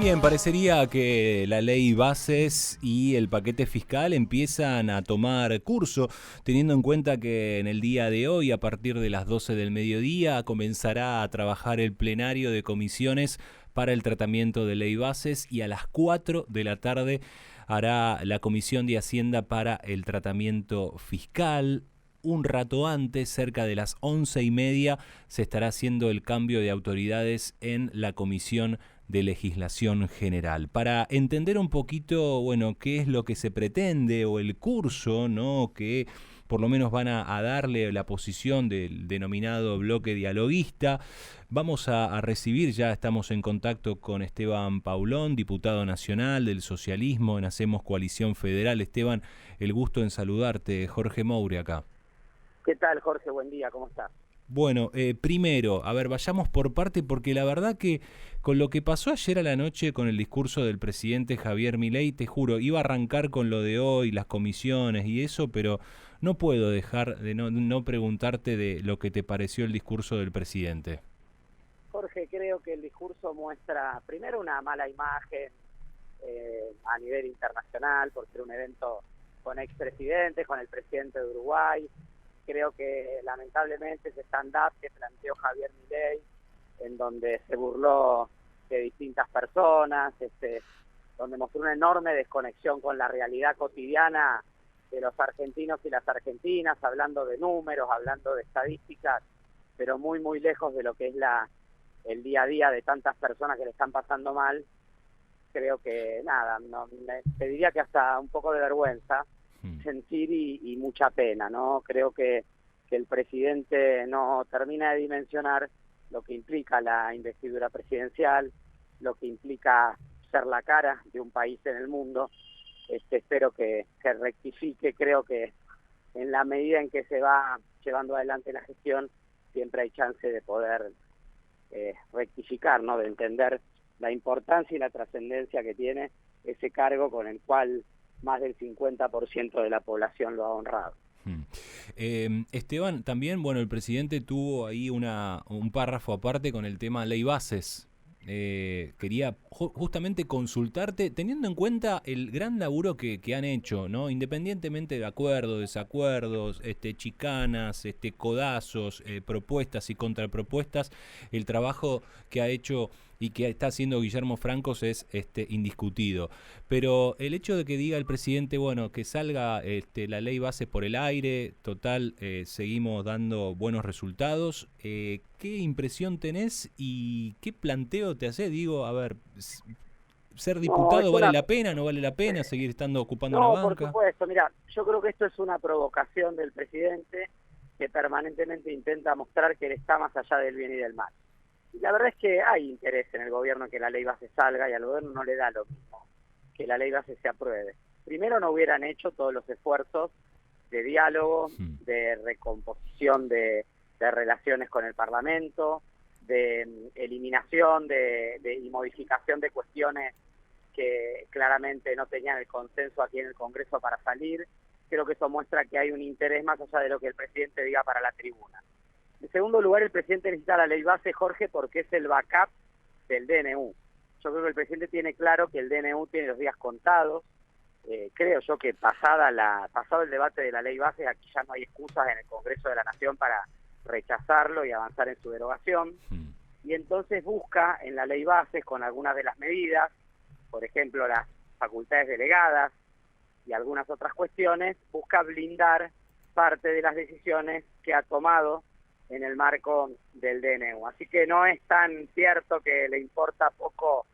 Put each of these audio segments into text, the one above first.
Bien, parecería que la ley bases y el paquete fiscal empiezan a tomar curso, teniendo en cuenta que en el día de hoy, a partir de las 12 del mediodía, comenzará a trabajar el plenario de comisiones para el tratamiento de ley bases y a las 4 de la tarde hará la Comisión de Hacienda para el tratamiento fiscal. Un rato antes, cerca de las 11:30, se estará haciendo el cambio de autoridades en la Comisión de Legislación General. Para entender un poquito, bueno, qué es lo que se pretende o el curso, ¿no?, que por lo menos van a darle la posición del denominado bloque dialoguista, vamos a recibir, ya estamos en contacto con Esteban Paulón, diputado nacional del socialismo en Hacemos Coalición Federal. Esteban, el gusto en saludarte. Jorge Moure acá. ¿Qué tal, Jorge? Buen día, ¿cómo estás? Bueno, primero, a ver, vayamos por parte, porque la verdad que con lo que pasó ayer a la noche con el discurso del presidente Javier Milei, te juro, iba a arrancar con lo de hoy, las comisiones y eso, pero no puedo dejar de no preguntarte de lo que te pareció el discurso del presidente. Jorge, creo que el discurso muestra primero una mala imagen a nivel internacional, por ser un evento con expresidentes, con el presidente de Uruguay. Creo que lamentablemente ese stand-up que planteó Javier Milei, en donde se burló de distintas personas, donde mostró una enorme desconexión con la realidad cotidiana de los argentinos y las argentinas, hablando de números, hablando de estadísticas, pero muy, muy lejos de lo que es el día a día de tantas personas que le están pasando mal. Creo que, nada, te diría que hasta un poco de vergüenza sentir y mucha pena, ¿no? Creo que el presidente no termina de dimensionar lo que implica la investidura presidencial, lo que implica ser la cara de un país en el mundo. Espero que rectifique. Creo que en la medida en que se va llevando adelante la gestión, siempre hay chance de poder rectificar, ¿no? De entender la importancia y la trascendencia que tiene ese cargo con el cual más del 50% de la población lo ha honrado. Esteban, también, bueno, el presidente tuvo ahí un párrafo aparte con el tema ley bases. Quería justamente consultarte, teniendo en cuenta el gran laburo que han hecho, ¿no? Independientemente de acuerdos, desacuerdos, chicanas, codazos, propuestas y contrapropuestas, el trabajo que ha hecho y que está haciendo Guillermo Francos es indiscutido. Pero el hecho de que diga el presidente, bueno, que salga la ley base por el aire, total, seguimos dando buenos resultados. ¿Qué impresión tenés y qué planteo te hace? Digo, a ver, ¿ser diputado vale la pena, no vale la pena seguir estando ocupando la No, banca? por supuesto. Mira, yo creo que esto es una provocación del presidente que permanentemente intenta mostrar que él está más allá del bien y del mal. Y la verdad es que hay interés en el gobierno que la ley base salga, y al gobierno no le da lo mismo que la ley base se apruebe. Primero, no hubieran hecho todos los esfuerzos de diálogo, de recomposición de relaciones con el Parlamento, de eliminación y modificación de cuestiones que claramente no tenían el consenso aquí en el Congreso para salir. Creo que eso muestra que hay un interés más allá de lo que el presidente diga para la tribuna. En segundo lugar, el presidente necesita la ley base, Jorge, porque es el backup del DNU. Yo creo que el presidente tiene claro que el DNU tiene los días contados. Creo yo que pasado el debate de la ley base, aquí ya no hay excusas en el Congreso de la Nación para rechazarlo y avanzar en su derogación. Y entonces busca en la ley base, con algunas de las medidas, por ejemplo, las facultades delegadas y algunas otras cuestiones, busca blindar parte de las decisiones que ha tomado en el marco del DNU. Así que no es tan cierto que le importa poco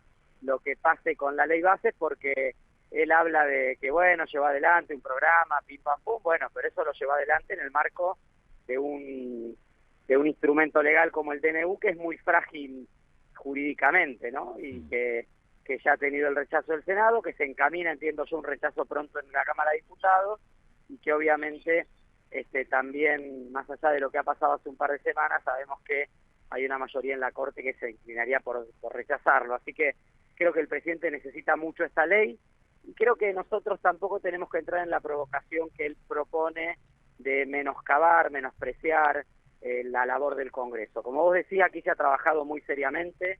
lo que pase con la ley base, porque él habla de que, bueno, lleva adelante un programa, pim pam pum, bueno, pero eso lo lleva adelante en el marco de un instrumento legal como el DNU, que es muy frágil jurídicamente, ¿no? Y que ya ha tenido el rechazo del Senado, que se encamina, entiendo yo, un rechazo pronto en la Cámara de Diputados, y que obviamente también, más allá de lo que ha pasado hace un par de semanas, sabemos que hay una mayoría en la Corte que se inclinaría por rechazarlo. Así que creo que el presidente necesita mucho esta ley, y creo que nosotros tampoco tenemos que entrar en la provocación que él propone de menoscabar, menospreciar la labor del Congreso. Como vos decías, aquí se ha trabajado muy seriamente,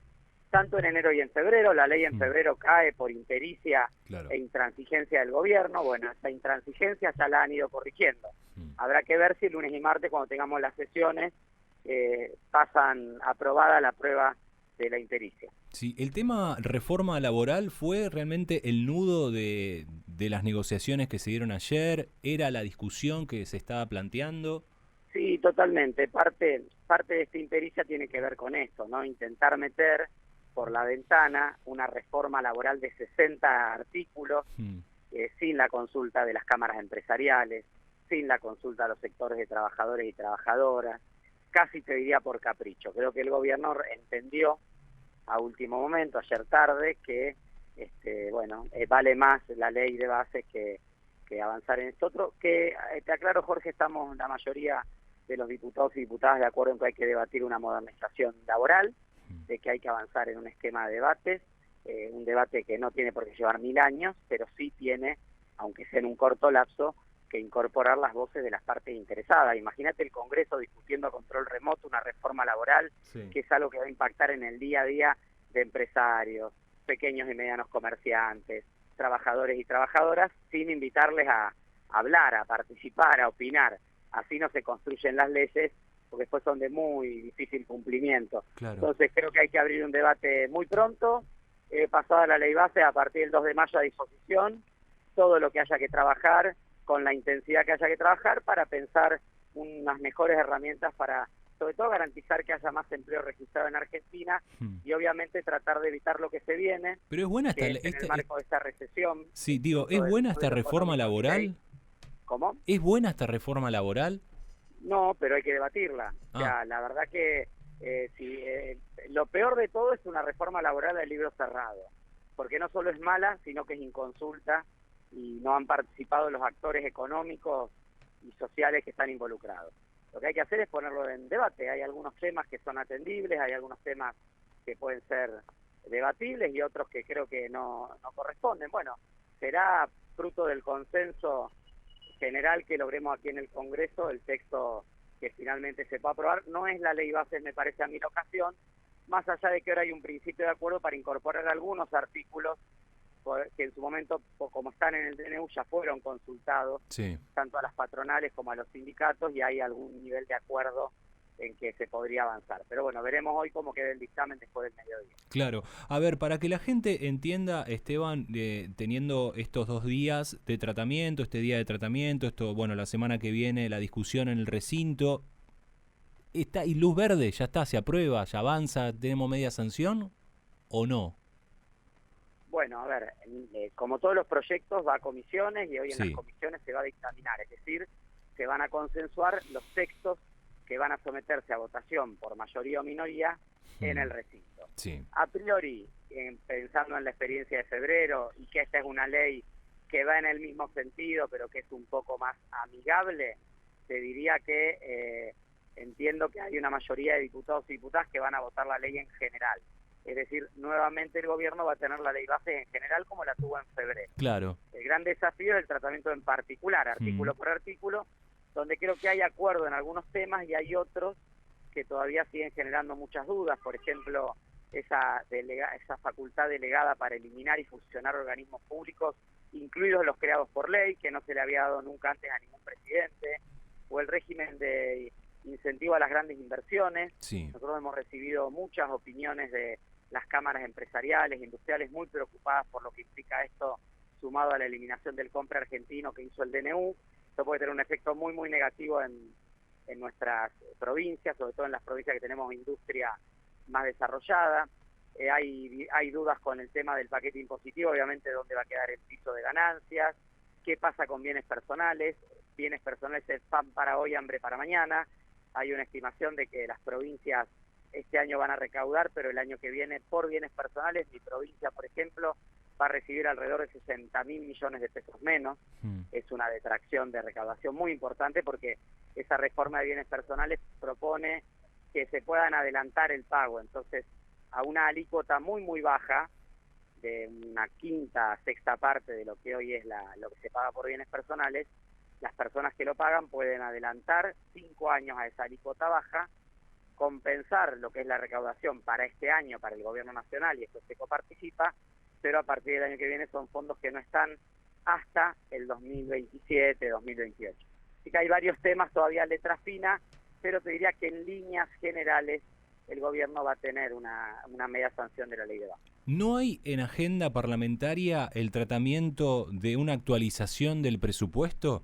tanto en enero y en febrero. La ley en febrero cae por impericia e intransigencia del gobierno. Bueno, esta intransigencia ya la han ido corrigiendo. Habrá que ver si el lunes y martes, cuando tengamos las sesiones, pasan aprobada la prueba de la impericia. Sí, el tema reforma laboral fue realmente el nudo de las negociaciones que se dieron ayer, era la discusión que se estaba planteando. Sí, totalmente. Parte de esta impericia tiene que ver con esto, ¿no? Intentar meter por la ventana una reforma laboral de 60 artículos sin la consulta de las cámaras empresariales, sin la consulta a los sectores de trabajadores y trabajadoras, casi te diría por capricho. Creo que el gobierno entendió a último momento, ayer tarde, que vale más la ley de bases que avanzar en esto otro, que te aclaro, Jorge, estamos la mayoría de los diputados y diputadas de acuerdo en que hay que debatir una modernización laboral, de que hay que avanzar en un esquema de debates, un debate que no tiene por qué llevar 1000 años, pero sí tiene, aunque sea en un corto lapso, que incorporar las voces de las partes interesadas. Imagínate el Congreso discutiendo a control remoto una reforma laboral, que es algo que va a impactar en el día a día de empresarios, pequeños y medianos comerciantes, trabajadores y trabajadoras, sin invitarles a hablar, a participar, a opinar. Así no se construyen las leyes, porque después son de muy difícil cumplimiento. Claro. Entonces creo que hay que abrir un debate muy pronto, pasada la ley base, a partir del 2 de mayo a disposición, todo lo que haya que trabajar, con la intensidad que haya que trabajar, para pensar unas mejores herramientas para, sobre todo, garantizar que haya más empleo registrado en Argentina y obviamente tratar de evitar lo que se viene. Pero es buena en el marco de esta recesión. Sí, digo, ¿es buena esta reforma laboral? ¿Cómo? ¿Es buena esta reforma laboral? No, pero hay que debatirla. O sea, la verdad que lo peor de todo es una reforma laboral del libro cerrado, porque no solo es mala, sino que es inconsulta y no han participado los actores económicos y sociales que están involucrados. Lo que hay que hacer es ponerlo en debate. Hay algunos temas que son atendibles, hay algunos temas que pueden ser debatibles y otros que creo que no corresponden. Bueno, será fruto del consenso general que logremos aquí en el Congreso el texto que finalmente se pueda aprobar. No es la ley base, me parece a mí, la ocasión, más allá de que ahora hay un principio de acuerdo para incorporar algunos artículos que en su momento, como están en el DNU, ya fueron consultados, tanto a las patronales como a los sindicatos, y hay algún nivel de acuerdo en que se podría avanzar. Pero bueno, veremos hoy cómo queda el dictamen después del mediodía. Claro. A ver, para que la gente entienda, Esteban, teniendo estos 2 días de tratamiento, este día de tratamiento, la semana que viene la discusión en el recinto, ¿está y luz verde? ¿Ya está? ¿Se aprueba? ¿Ya avanza? ¿Tenemos media sanción o no? Bueno, a ver, como todos los proyectos va a comisiones y hoy en las comisiones se va a dictaminar, es decir, se van a consensuar los textos que van a someterse a votación por mayoría o minoría en el recinto. A priori, pensando en la experiencia de febrero y que esta es una ley que va en el mismo sentido pero que es un poco más amigable, te diría que entiendo que hay una mayoría de diputados y diputadas que van a votar la ley en general. Es decir, nuevamente el gobierno va a tener la ley base en general como la tuvo en febrero. Claro. El gran desafío es el tratamiento en particular, artículo por artículo, donde creo que hay acuerdo en algunos temas y hay otros que todavía siguen generando muchas dudas. Por ejemplo, esa facultad delegada para eliminar y fusionar organismos públicos, incluidos los creados por ley, que no se le había dado nunca antes a ningún presidente, o el régimen de incentivo a las grandes inversiones. Nosotros hemos recibido muchas opiniones de las cámaras empresariales, industriales, muy preocupadas por lo que implica esto, sumado a la eliminación del compra argentino que hizo el DNU. Esto puede tener un efecto muy, muy negativo en nuestras provincias, sobre todo en las provincias que tenemos industria más desarrollada. Hay dudas con el tema del paquete impositivo, obviamente dónde va a quedar el piso de ganancias, qué pasa con bienes personales. Bienes personales es pan para hoy, hambre para mañana. Hay una estimación de que las provincias este año van a recaudar, pero el año que viene, por bienes personales, mi provincia, por ejemplo, va a recibir alrededor de 60.000 millones de pesos menos. Es una detracción de recaudación muy importante porque esa reforma de bienes personales propone que se puedan adelantar el pago. Entonces, a una alícuota muy, muy baja, de una quinta, sexta parte de lo que hoy es lo que se paga por bienes personales, las personas que lo pagan pueden adelantar 5 años a esa alícuota baja compensar lo que es la recaudación para este año para el gobierno nacional, y esto se coparticipa, pero a partir del año que viene son fondos que no están hasta el 2027, 2028. Así que hay varios temas, todavía letra fina, pero te diría que en líneas generales el gobierno va a tener una media sanción de la ley de base. ¿No hay en agenda parlamentaria el tratamiento de una actualización del presupuesto?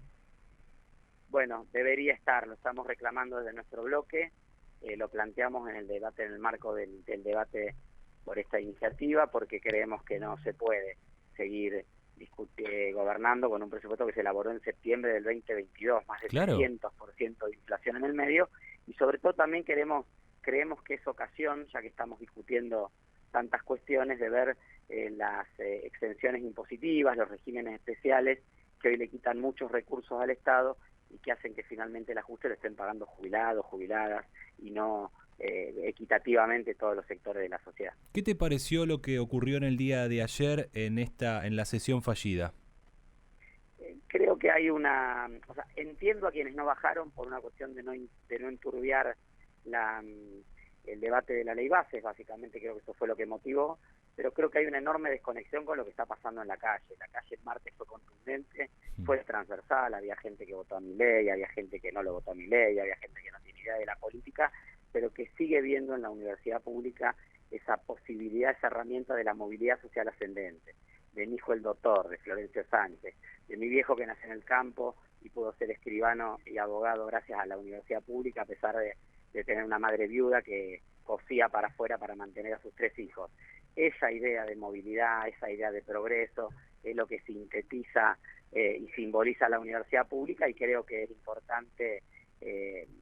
Bueno, debería estar, lo estamos reclamando desde nuestro bloque, lo planteamos en el debate, en el marco del debate por esta iniciativa, porque creemos que no se puede seguir gobernando con un presupuesto que se elaboró en septiembre del 2022, más de 300% de inflación en el medio, y sobre todo también creemos que es ocasión, ya que estamos discutiendo tantas cuestiones, de ver las exenciones impositivas, los regímenes especiales, que hoy le quitan muchos recursos al Estado y que hacen que finalmente el ajuste lo estén pagando jubilados, jubiladas, y no equitativamente todos los sectores de la sociedad. ¿Qué te pareció lo que ocurrió en el día de ayer en la sesión fallida? Creo que hay entiendo a quienes no bajaron por una cuestión de no enturbiar el debate de la ley bases, básicamente creo que eso fue lo que motivó, pero creo que hay una enorme desconexión con lo que está pasando en la calle. La calle el martes fue contundente, fue transversal, había gente que votó a Milei, había gente que no lo votó a Milei, había gente que no tiene idea de la política, pero que sigue viendo en la universidad pública esa posibilidad, esa herramienta de la movilidad social ascendente, de mi hijo el doctor, de Florencio Sánchez, de mi viejo que nació en el campo y pudo ser escribano y abogado gracias a la universidad pública, a pesar de tener una madre viuda que cosía para afuera para mantener a sus 3 hijos. Esa idea de movilidad, esa idea de progreso, es lo que sintetiza y simboliza la universidad pública, y creo que es importante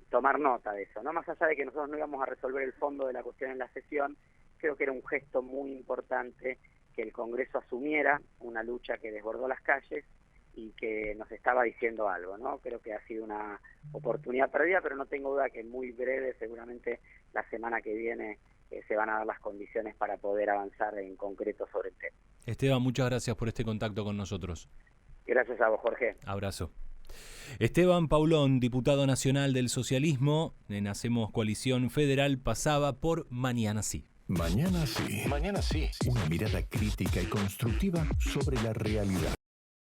tomar nota de eso, ¿no? Más allá de que nosotros no íbamos a resolver el fondo de la cuestión en la sesión, creo que era un gesto muy importante que el Congreso asumiera una lucha que desbordó las calles y que nos estaba diciendo algo, ¿no? Creo que ha sido una oportunidad perdida, pero no tengo duda que muy breve, seguramente la semana que viene, se van a dar las condiciones para poder avanzar en concreto sobre el tema. Esteban, muchas gracias por este contacto con nosotros. Gracias a vos, Jorge. Abrazo. Esteban Paulón, diputado nacional del socialismo en Hacemos Coalición Federal, pasaba por Mañana Sí. Mañana sí. Mañana sí. Una mirada crítica y constructiva sobre la realidad.